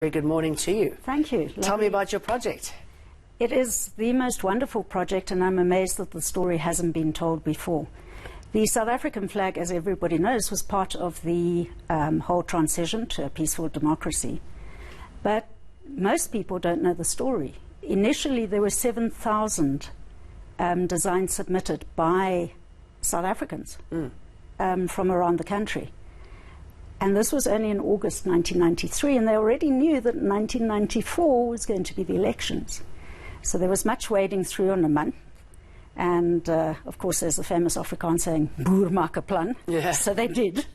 Very good morning to you. Thank you. Tell me about your project. It is the most wonderful project, and I'm amazed that the story hasn't been told before. The South African flag, as everybody knows, was part of the whole transition to a peaceful democracy. But most people don't know the story. Initially, there were 7,000 designs submitted by South Africans from around the country. And this was only in August 1993, and they already knew that 1994 was going to be the elections. So there was much wading through on a month. And, of course, there's the famous Afrikaans saying, boer maak 'n plan. Yeah. So they did.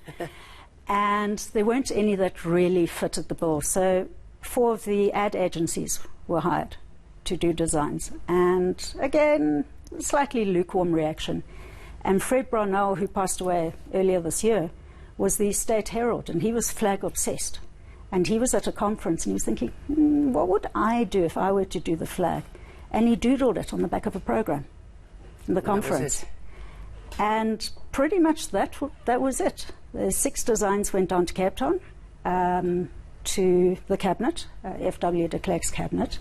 And there weren't any that really fitted the bill. So 4 of the ad agencies were hired to do designs. And, again, slightly lukewarm reaction. And Fred Brownell, who passed away earlier this year, was the state herald, and he was flag obsessed. And he was at a conference and he was thinking, what would I do if I were to do the flag? And he doodled it on the back of a program in the conference. And pretty much that was it. The 6 designs went down to Cape Town, to the cabinet, F.W. de Klerk's cabinet.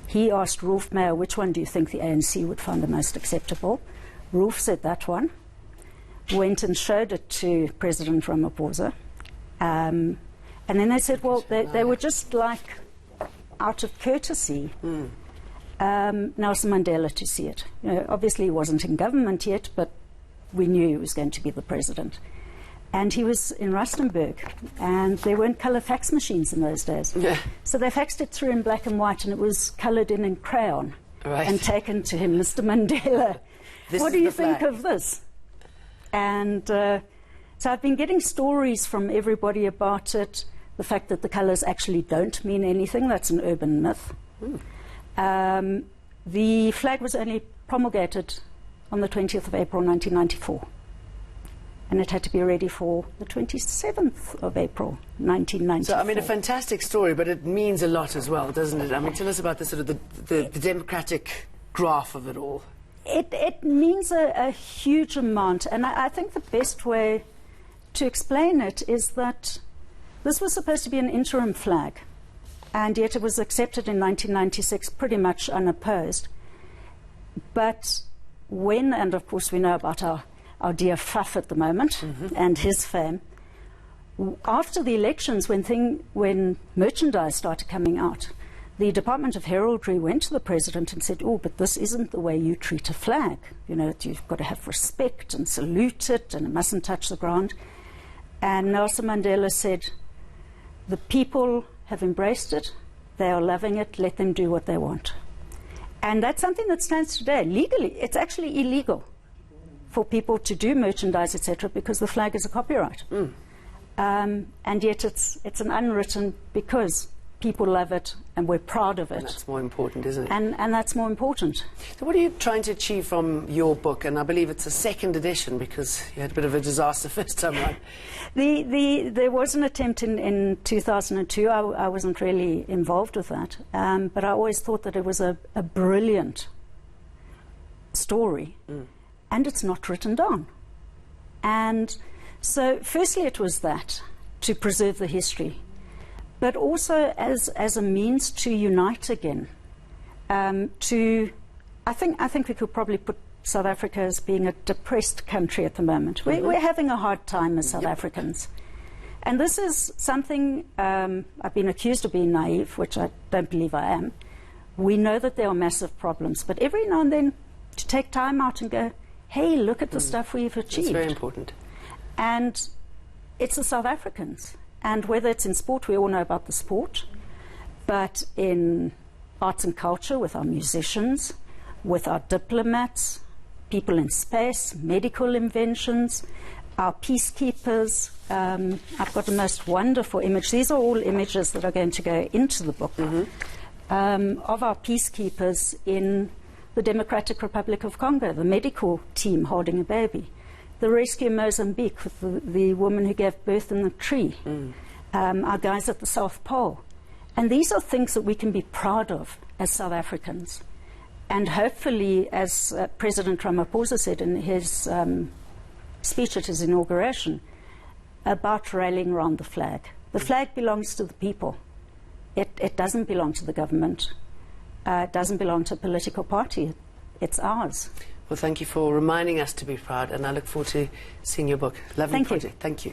He asked Rolf Meyer, which one do you think the ANC would find the most acceptable? Rolf said that one. Went and showed it to President Ramaphosa. And then they said, well, they were just like out of courtesy, Nelson Mandela to see it. You know, obviously he wasn't in government yet, but we knew he was going to be the president. And he was in Rustenburg, and there weren't colour fax machines in those days. Yeah. So they faxed it through in black and white, and it was coloured in crayon and taken to him, Mr. Mandela. What do you think of this? And so I've been getting stories from everybody about it, the fact that the colours actually don't mean anything. That's an urban myth. The flag was only promulgated on the 20th of April 1994. And it had to be ready for the 27th of April 1994. So, I mean, a fantastic story, but it means a lot as well, doesn't it? I mean, tell us about the sort of the democratic graph of it all. It means a huge amount, and I think the best way to explain it is that this was supposed to be an interim flag, and yet it was accepted in 1996 pretty much unopposed. But when, and of course we know about our dear Fuff at the moment and his fame, after the elections, when merchandise started coming out, the Department of Heraldry went to the president and said, oh, but this isn't the way you treat a flag. You know, you've got to have respect and salute it, and it mustn't touch the ground. And Nelson Mandela said, the people have embraced it, they are loving it, let them do what they want. And that's something that stands today. Legally, it's actually illegal for people to do merchandise, etc., because the flag is a copyright. And yet it's an unwritten, because people love it and we're proud of it. And that's more important, isn't it? And that's more important. So what are you trying to achieve from your book? And I believe it's a 2nd edition, because you had a bit of a disaster first time around. There was an attempt in 2002. I wasn't really involved with that. But I always thought that it was a brilliant story. And it's not written down. And so firstly it was that, to preserve the history, but also as a means to unite again. I think we could probably put South Africa as being a depressed country at the moment. We're having a hard time as South Africans. And this is something, I've been accused of being naive, which I don't believe I am. We know that there are massive problems, but every now and then to take time out and go, hey, look at the stuff we've achieved. It's very important. And it's the South Africans. And whether it's in sport, we all know about the sport, but in arts and culture, with our musicians, with our diplomats, people in space, medical inventions, our peacekeepers. I've got the most wonderful image. These are all images that are going to go into the book, of our peacekeepers in the Democratic Republic of Congo, the medical team holding a baby. The rescue in Mozambique with the woman who gave birth in the tree. Our guys at the South Pole. And these are things that we can be proud of as South Africans. And hopefully, as President Ramaphosa said in his speech at his inauguration, about rallying around the flag. The flag belongs to the people. It doesn't belong to the government. It doesn't belong to a political party. It's ours. Well, thank you for reminding us to be proud, and I look forward to seeing your book. Lovely Thank you. project. Thank you.